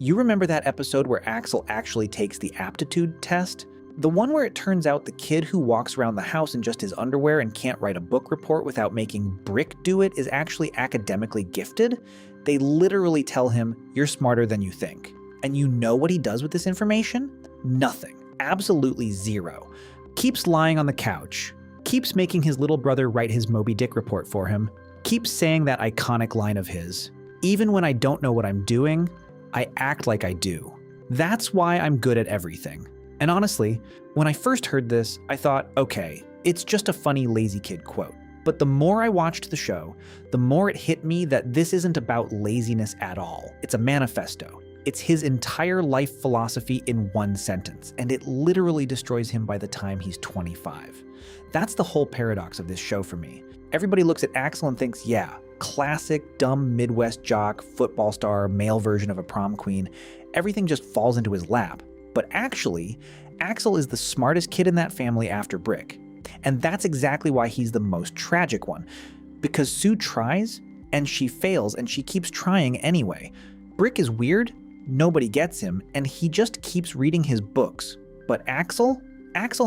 You remember that episode where Axel actually takes the aptitude test? The one where it turns out the kid who walks around the house in just his underwear and can't write a book report without making Brick do it is actually academically gifted? They literally tell him, "You're smarter than you think." And you know what he does with this information? Nothing. Absolutely zero. Keeps lying on the couch. Keeps making his little brother write his Moby Dick report for him. Keeps saying that iconic line of his. "Even when I don't know what I'm doing, I act like I do. That's why I'm good at everything." And honestly, when I first heard this, I thought, okay, it's just a funny lazy kid quote. But the more I watched the show, the more it hit me that this isn't about laziness at all. It's a manifesto. It's his entire life philosophy in one sentence, and it literally destroys him by the time he's 25. That's the whole paradox of this show for me. Everybody looks at Axel and thinks, yeah, classic, dumb Midwest jock, football star, male version of a prom queen. Everything just falls into his lap. But actually, Axel is the smartest kid in that family after Brick. And that's exactly why he's the most tragic one. Because Sue tries, and she fails, and she keeps trying anyway. Brick is weird, nobody gets him, and he just keeps reading his books. But Axel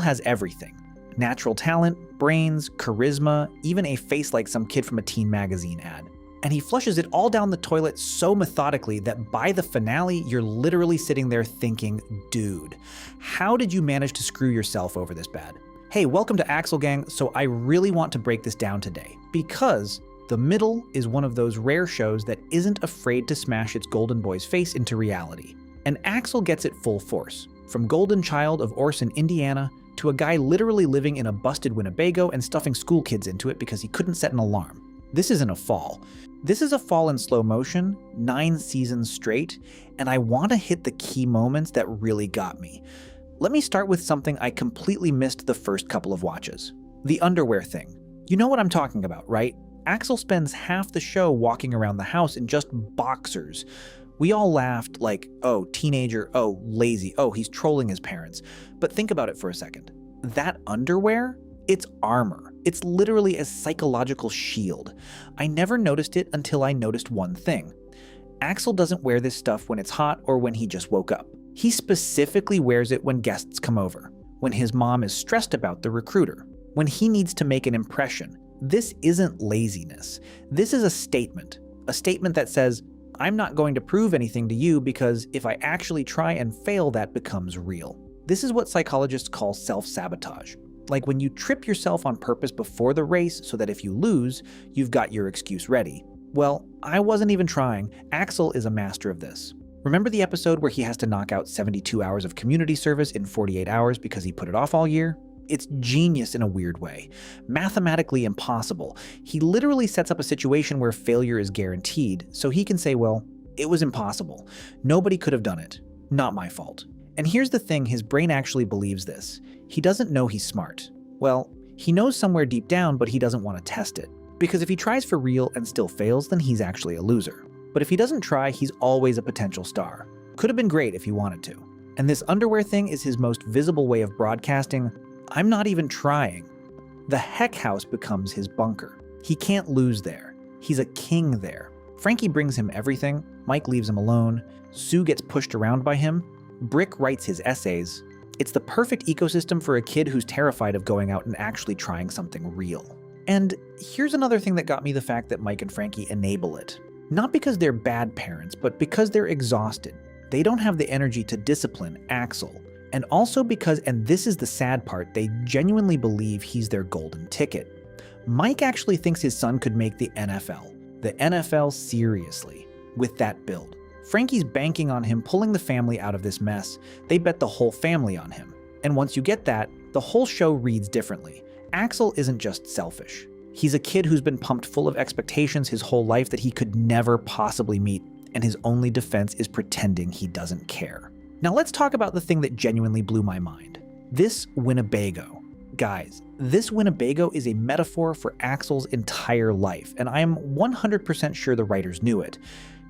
has everything. Natural talent, brains, charisma, even a face like some kid from a teen magazine ad. And he flushes it all down the toilet so methodically that by the finale, you're literally sitting there thinking, dude, how did you manage to screw yourself over this bad? Hey, welcome to Axel Gang. So I really want to break this down today because The Middle is one of those rare shows that isn't afraid to smash its golden boy's face into reality. And Axel gets it full force. From golden child of Orson, Indiana, to a guy literally living in a busted Winnebago and stuffing school kids into it because he couldn't set an alarm. This isn't a fall. This is a fall in slow motion, 9 seasons straight, and I want to hit the key moments that really got me. Let me start with something I completely missed the first couple of watches. The underwear thing. You know what I'm talking about, right? Axel spends half the show walking around the house in just boxers. We all laughed like, oh, teenager, oh, lazy, oh, he's trolling his parents. But think about it for a second. That underwear? It's armor. It's literally a psychological shield. I never noticed it until I noticed one thing. Axel doesn't wear this stuff when it's hot or when he just woke up. He specifically wears it when guests come over, when his mom is stressed about the recruiter, when he needs to make an impression. This isn't laziness. This is a statement that says, I'm not going to prove anything to you because if I actually try and fail, that becomes real. This is what psychologists call self-sabotage. Like when you trip yourself on purpose before the race so that if you lose, you've got your excuse ready. Well, I wasn't even trying. Axel is a master of this. Remember the episode where he has to knock out 72 hours of community service in 48 hours because he put it off all year? It's genius in a weird way. Mathematically impossible. He literally sets up a situation where failure is guaranteed, so he can say, well, it was impossible. Nobody could have done it. Not my fault. And here's the thing, his brain actually believes this. He doesn't know he's smart. Well, he knows somewhere deep down, but he doesn't want to test it. Because if he tries for real and still fails, then he's actually a loser. But if he doesn't try, he's always a potential star. Could have been great if he wanted to. And this underwear thing is his most visible way of broadcasting, I'm not even trying. The heck house becomes his bunker. He can't lose there. He's a king there. Frankie brings him everything. Mike leaves him alone. Sue gets pushed around by him. Brick writes his essays. It's the perfect ecosystem for a kid who's terrified of going out and actually trying something real. And here's another thing that got me the fact that Mike and Frankie enable it. Not because they're bad parents, but because they're exhausted. They don't have the energy to discipline Axel. And also because, and this is the sad part, they genuinely believe he's their golden ticket. Mike actually thinks his son could make the NFL. The NFL seriously, with that build. Frankie's banking on him pulling the family out of this mess. They bet the whole family on him. And once you get that, the whole show reads differently. Axel isn't just selfish. He's a kid who's been pumped full of expectations his whole life that he could never possibly meet, and his only defense is pretending he doesn't care. Now let's talk about the thing that genuinely blew my mind. This Winnebago. Guys, this Winnebago is a metaphor for Axel's entire life, and I am 100% sure the writers knew it.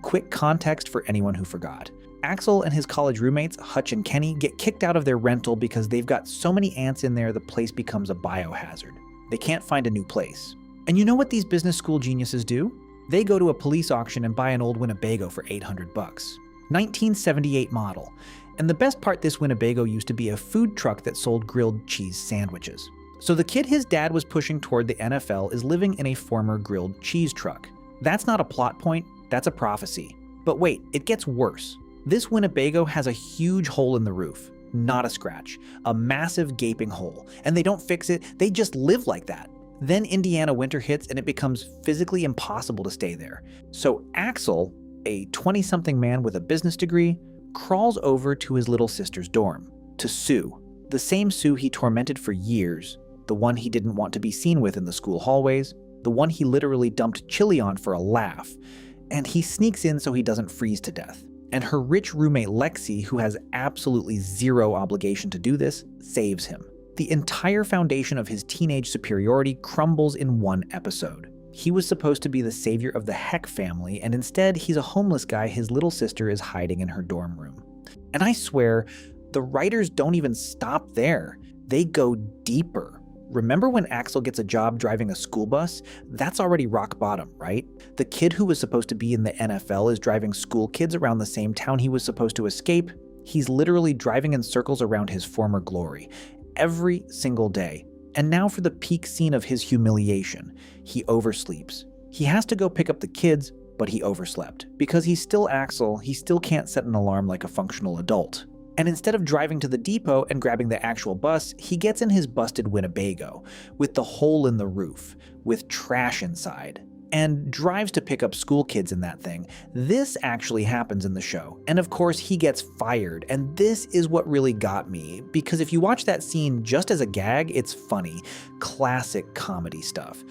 Quick context for anyone who forgot. Axel and his college roommates, Hutch and Kenny, get kicked out of their rental because they've got so many ants in there the place becomes a biohazard. They can't find a new place. And you know what these business school geniuses do? They go to a police auction and buy an old Winnebago for $800. 1978 model. And the best part, this Winnebago used to be a food truck that sold grilled cheese sandwiches. So the kid his dad was pushing toward the NFL is living in a former grilled cheese truck. That's not a plot point, that's a prophecy. But wait, it gets worse. This Winnebago has a huge hole in the roof. Not a scratch, a massive gaping hole. And they don't fix it, they just live like that. Then Indiana winter hits and it becomes physically impossible to stay there. So Axel, a 20-something man with a business degree, crawls over to his little sister's dorm, to Sue, the same Sue he tormented for years, the one he didn't want to be seen with in the school hallways, the one he literally dumped chili on for a laugh, and he sneaks in so he doesn't freeze to death. And her rich roommate Lexi, who has absolutely zero obligation to do this, saves him. The entire foundation of his teenage superiority crumbles in one episode. He was supposed to be the savior of the Heck family, and instead he's a homeless guy his little sister is hiding in her dorm room. And I swear, the writers don't even stop there. They go deeper. Remember when Axel gets a job driving a school bus? That's already rock bottom, right? The kid who was supposed to be in the NFL is driving school kids around the same town he was supposed to escape. He's literally driving in circles around his former glory, every single day. And now for the peak scene of his humiliation. He oversleeps. He has to go pick up the kids, but he overslept. Because he's still Axel, he still can't set an alarm like a functional adult. And instead of driving to the depot and grabbing the actual bus, he gets in his busted Winnebago, with the hole in the roof, with trash inside, and drives to pick up school kids in that thing. This actually happens in the show. And of course, he gets fired. And this is what really got me, because if you watch that scene just as a gag, it's funny. Classic comedy stuff.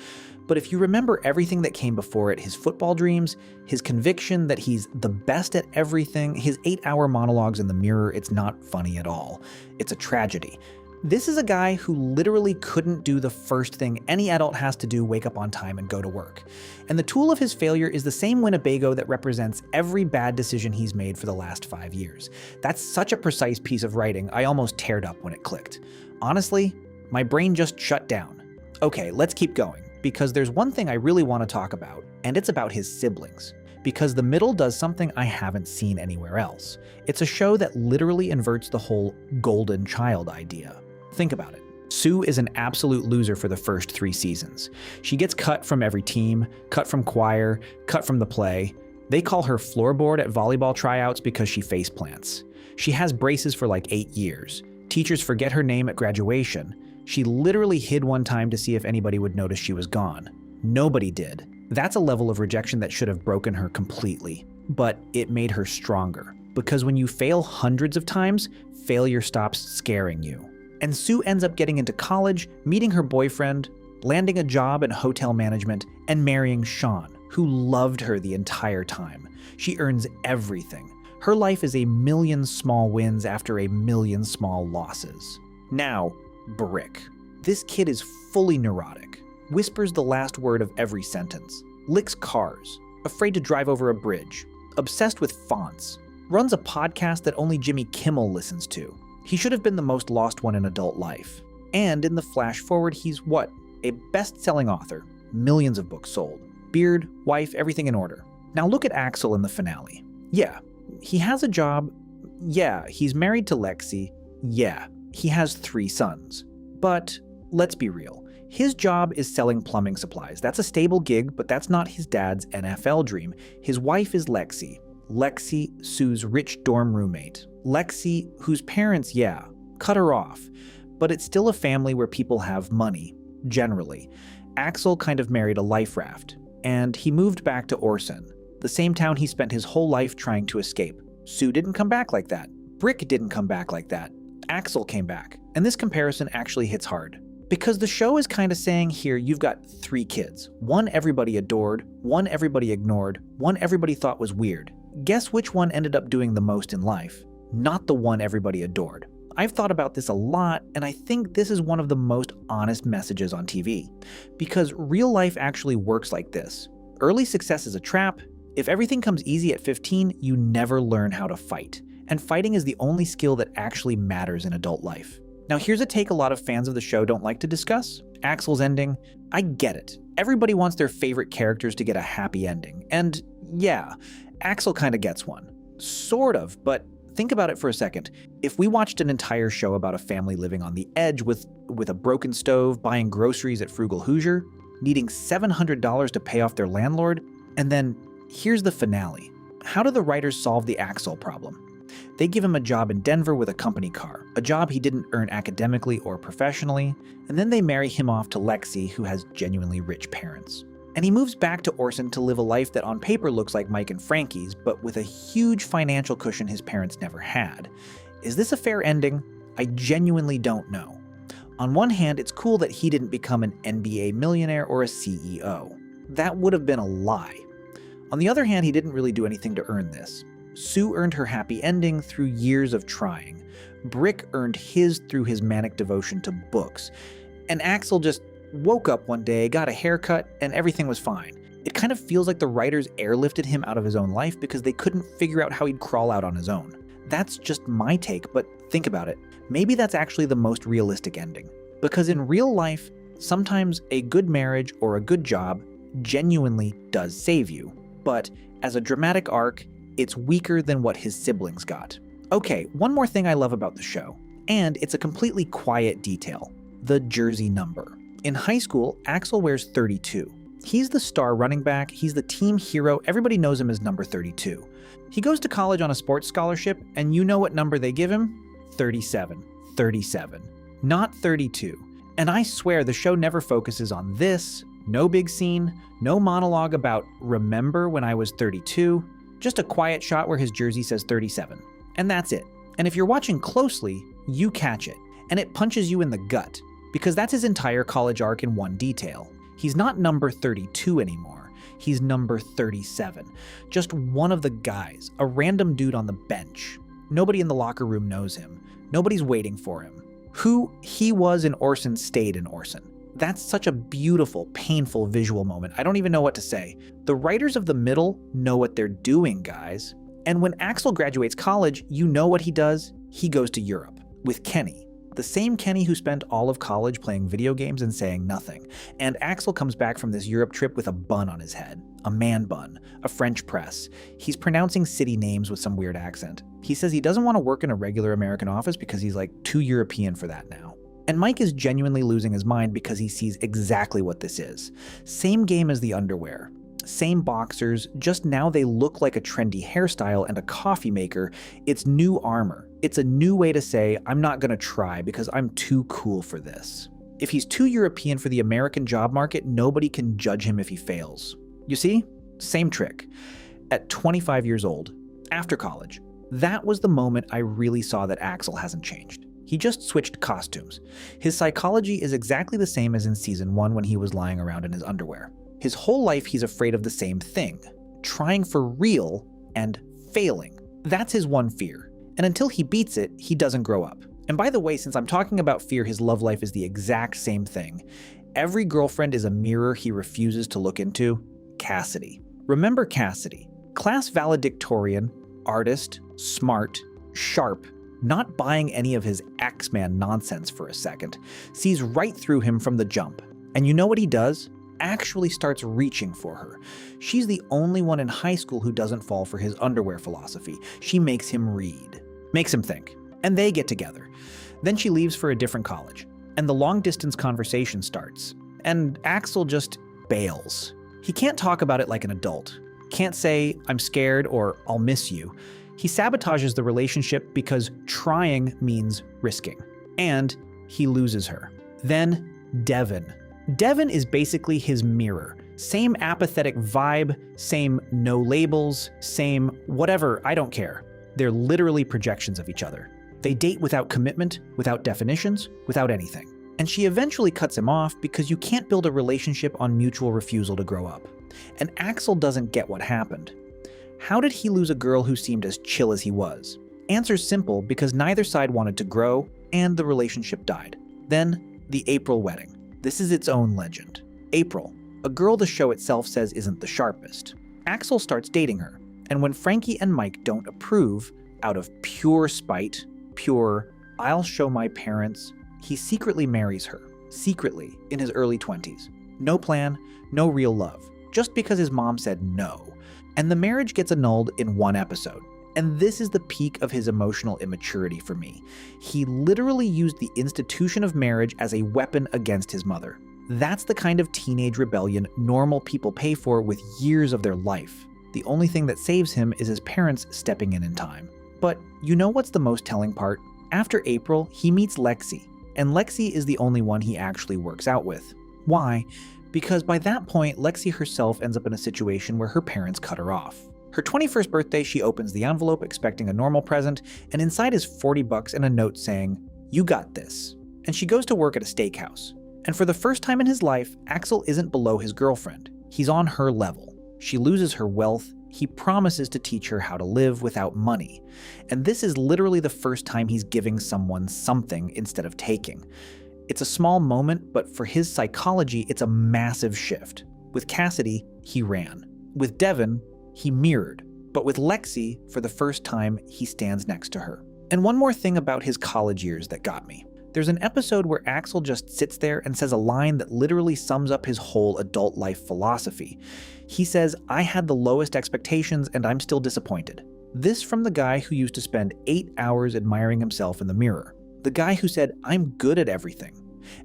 But if you remember everything that came before it, his football dreams, his conviction that he's the best at everything, his 8-hour monologues in the mirror, it's not funny at all. It's a tragedy. This is a guy who literally couldn't do the first thing any adult has to do, wake up on time and go to work. And the tool of his failure is the same Winnebago that represents every bad decision he's made for the last 5 years. That's such a precise piece of writing, I almost teared up when it clicked. Honestly, my brain just shut down. Okay, let's keep going, because there's one thing I really want to talk about, and it's about his siblings. Because The Middle does something I haven't seen anywhere else. It's a show that literally inverts the whole golden child idea. Think about it. Sue is an absolute loser for the first 3 seasons. She gets cut from every team, cut from choir, cut from the play. They call her floorboard at volleyball tryouts because she face plants. She has braces for like 8 years. Teachers forget her name at graduation. She literally hid one time to see if anybody would notice she was gone. Nobody did. That's a level of rejection that should have broken her completely. But it made her stronger. Because when you fail hundreds of times, failure stops scaring you. And Sue ends up getting into college, meeting her boyfriend, landing a job in hotel management, and marrying Sean, who loved her the entire time. She earns everything. Her life is a million small wins after a million small losses. Now, Brick. This kid is fully neurotic, whispers the last word of every sentence, licks cars, afraid to drive over a bridge, obsessed with fonts, runs a podcast that only Jimmy Kimmel listens to. He should have been the most lost one in adult life. And in the flash forward, he's what? A best-selling author. Millions of books sold. Beard, wife, everything in order. Now look at Axel in the finale. Yeah, he has a job. Yeah, he's married to Lexi. Yeah, he has 3 sons. But let's be real. His job is selling plumbing supplies. That's a stable gig, but that's not his dad's NFL dream. His wife is Lexi. Lexi, Sue's rich dorm roommate. Lexi, whose parents, yeah, cut her off. But it's still a family where people have money, generally. Axel kind of married a life raft, and he moved back to Orson, the same town he spent his whole life trying to escape. Sue didn't come back like that. Brick didn't come back like that. Axel came back, and this comparison actually hits hard. Because the show is kind of saying here you've got 3 kids. One everybody adored, one everybody ignored, one everybody thought was weird. Guess which one ended up doing the most in life? Not the one everybody adored. I've thought about this a lot, and I think this is one of the most honest messages on TV. Because real life actually works like this. Early success is a trap. If everything comes easy at 15, you never learn how to fight. And fighting is the only skill that actually matters in adult life. Now here's a take a lot of fans of the show don't like to discuss. Axel's ending. I get it. Everybody wants their favorite characters to get a happy ending. And yeah, Axel kinda gets one. Sort of, but think about it for a second. If we watched an entire show about a family living on the edge with a broken stove, buying groceries at Frugal Hoosier, needing $700 to pay off their landlord, and then here's the finale. How do the writers solve the Axel problem? They give him a job in Denver with a company car, a job he didn't earn academically or professionally, and then they marry him off to Lexi, who has genuinely rich parents. And he moves back to Orson to live a life that on paper looks like Mike and Frankie's, but with a huge financial cushion his parents never had. Is this a fair ending? I genuinely don't know. On one hand, it's cool that he didn't become an NBA millionaire or a CEO. That would have been a lie. On the other hand, he didn't really do anything to earn this. Sue earned her happy ending through years of trying. Brick earned his through his manic devotion to books. And Axel just woke up one day, got a haircut, and everything was fine. It kind of feels like the writers airlifted him out of his own life because they couldn't figure out how he'd crawl out on his own. That's just my take, but think about it. Maybe that's actually the most realistic ending. Because in real life, sometimes a good marriage or a good job genuinely does save you. But as a dramatic arc, it's weaker than what his siblings got. Okay, one more thing I love about the show, and it's a completely quiet detail: the jersey number. In high school, Axel wears 32. He's the star running back, he's the team hero, everybody knows him as number 32. He goes to college on a sports scholarship, and you know what number they give him? 37. 37. Not 32. And I swear the show never focuses on this, no big scene, no monologue about remember when I was 32, just a quiet shot where his jersey says 37. And that's it. And if you're watching closely, you catch it. And it punches you in the gut, because that's his entire college arc in one detail. He's not number 32 anymore. He's number 37. Just one of the guys, a random dude on the bench. Nobody in the locker room knows him. Nobody's waiting for him. Who he was in Orson stayed in Orson. That's such a beautiful, painful visual moment. I don't even know what to say. The writers of the middle know what they're doing, guys. And when Axel graduates college, you know what he does? He goes to Europe with Kenny. The same Kenny who spent all of college playing video games and saying nothing. And Axel comes back from this Europe trip with a bun on his head. A man bun. A French press. He's pronouncing city names with some weird accent. He says he doesn't want to work in a regular American office because he's like too European for that now. And Mike is genuinely losing his mind because he sees exactly what this is. Same game as the underwear. Same boxers, just now they look like a trendy hairstyle and a coffee maker. It's new armor. It's a new way to say, I'm not gonna try because I'm too cool for this. If he's too European for the American job market, nobody can judge him if he fails. You see? Same trick. At 25 years old, after college, that was the moment I really saw that Axel hasn't changed. He just switched costumes. His psychology is exactly the same as in season 1 when he was lying around in his underwear. His whole life he's afraid of the same thing, trying for real and failing. That's his one fear. And until he beats it, he doesn't grow up. And by the way, since I'm talking about fear, his love life is the exact same thing. Every girlfriend is a mirror he refuses to look into. Cassidy. Remember Cassidy. Class valedictorian, artist, smart, sharp, not buying any of his Axeman nonsense for a second, sees right through him from the jump. And you know what he does? Actually starts reaching for her. She's the only one in high school who doesn't fall for his underwear philosophy. She makes him read. Makes him think. And they get together. Then she leaves for a different college. And the long-distance conversation starts. And Axel just bails. He can't talk about it like an adult. Can't say, I'm scared or I'll miss you. He sabotages the relationship because trying means risking. And he loses her. Then Devin. Devin is basically his mirror. Same apathetic vibe, same no labels, same whatever, I don't care. They're literally projections of each other. They date without commitment, without definitions, without anything. And she eventually cuts him off because you can't build a relationship on mutual refusal to grow up. And Axel doesn't get what happened. How did he lose a girl who seemed as chill as he was? Answer's simple, because neither side wanted to grow, and the relationship died. Then, the April wedding. This is its own legend. April, a girl the show itself says isn't the sharpest. Axel starts dating her, and when Frankie and Mike don't approve, out of pure spite, pure, I'll show my parents, he secretly marries her. Secretly, in his early 20s. No plan, no real love. Just because his mom said no. And the marriage gets annulled in one episode. And this is the peak of his emotional immaturity for me. He literally used the institution of marriage as a weapon against his mother. That's the kind of teenage rebellion normal people pay for with years of their life. The only thing that saves him is his parents stepping in time. But you know what's the most telling part? After April, he meets Lexi, and Lexi is the only one he actually works out with. Why? Because by that point, Lexi herself ends up in a situation where her parents cut her off. Her 21st birthday, she opens the envelope expecting a normal present, and inside is $40 and a note saying, "You got this." And she goes to work at a steakhouse. And for the first time in his life, Axel isn't below his girlfriend. He's on her level. She loses her wealth. He promises to teach her how to live without money. And this is literally the first time he's giving someone something instead of taking. It's a small moment, but for his psychology, it's a massive shift. With Cassidy, he ran. With Devin, he mirrored. But with Lexi, for the first time, he stands next to her. And one more thing about his college years that got me. There's an episode where Axel just sits there and says a line that literally sums up his whole adult life philosophy. He says, "I had the lowest expectations and I'm still disappointed." This from the guy who used to spend 8 hours admiring himself in the mirror. The guy who said, "I'm good at everything."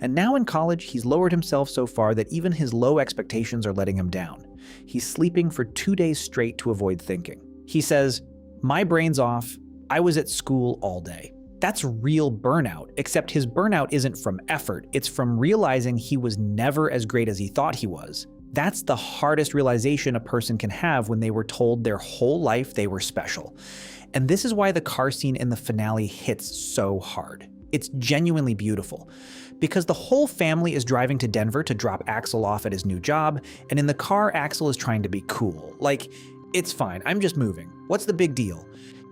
And now in college, he's lowered himself so far that even his low expectations are letting him down. He's sleeping for 2 days straight to avoid thinking. He says, "My brain's off. I was at school all day." That's real burnout, except his burnout isn't from effort. It's from realizing he was never as great as he thought he was. That's the hardest realization a person can have when they were told their whole life they were special. And this is why the car scene in the finale hits so hard. It's genuinely beautiful. Because the whole family is driving to Denver to drop Axel off at his new job, and in the car, Axel is trying to be cool. Like, "It's fine, I'm just moving. What's the big deal?"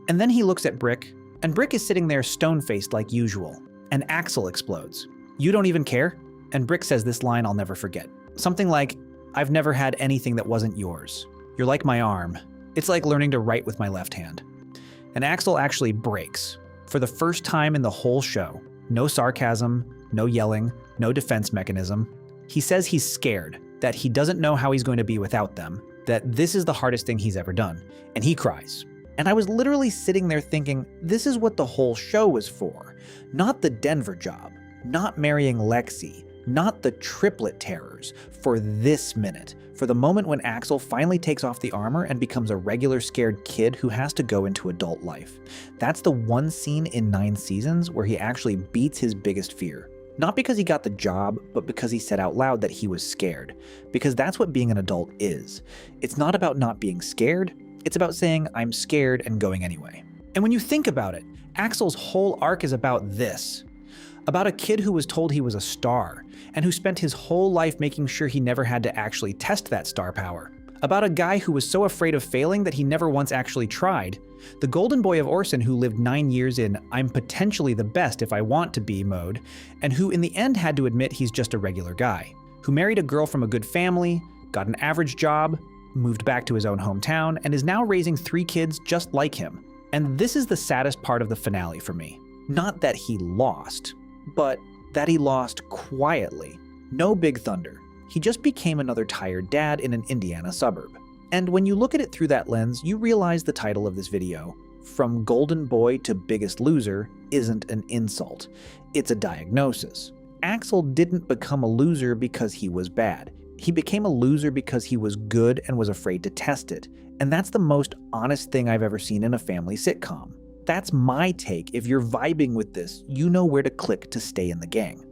And then he looks at Brick, and Brick is sitting there stone-faced like usual. And Axel explodes. "You don't even care?" And Brick says this line I'll never forget. Something like, "I've never had anything that wasn't yours. You're like my arm. It's like learning to write with my left hand." And Axel actually breaks. For the first time in the whole show. No sarcasm, no yelling, no defense mechanism. He says he's scared, that he doesn't know how he's going to be without them, that this is the hardest thing he's ever done. And he cries. And I was literally sitting there thinking, this is what the whole show was for. Not the Denver job, not marrying Lexi, not the triplet terrors, for this minute, for the moment when Axel finally takes off the armor and becomes a regular scared kid who has to go into adult life. That's the one scene in 9 seasons where he actually beats his biggest fear. Not because he got the job, but because he said out loud that he was scared. Because that's what being an adult is. It's not about not being scared, it's about saying, "I'm scared," and going anyway. And when you think about it, Axel's whole arc is about this. About a kid who was told he was a star, and who spent his whole life making sure he never had to actually test that star power. About a guy who was so afraid of failing that he never once actually tried. The golden boy of Orson who lived 9 years in "I'm potentially the best if I want to be" mode, and who in the end had to admit he's just a regular guy. Who married a girl from a good family, got an average job, moved back to his own hometown, and is now raising 3 kids just like him. And this is the saddest part of the finale for me. Not that he lost, but that he lost quietly. No big thunder. He just became another tired dad in an Indiana suburb. And when you look at it through that lens, you realize the title of this video, From Golden Boy to Biggest Loser, isn't an insult. It's a diagnosis. Axel didn't become a loser because he was bad. He became a loser because he was good and was afraid to test it. And that's the most honest thing I've ever seen in a family sitcom. That's my take. If you're vibing with this, you know where to click to stay in the gang.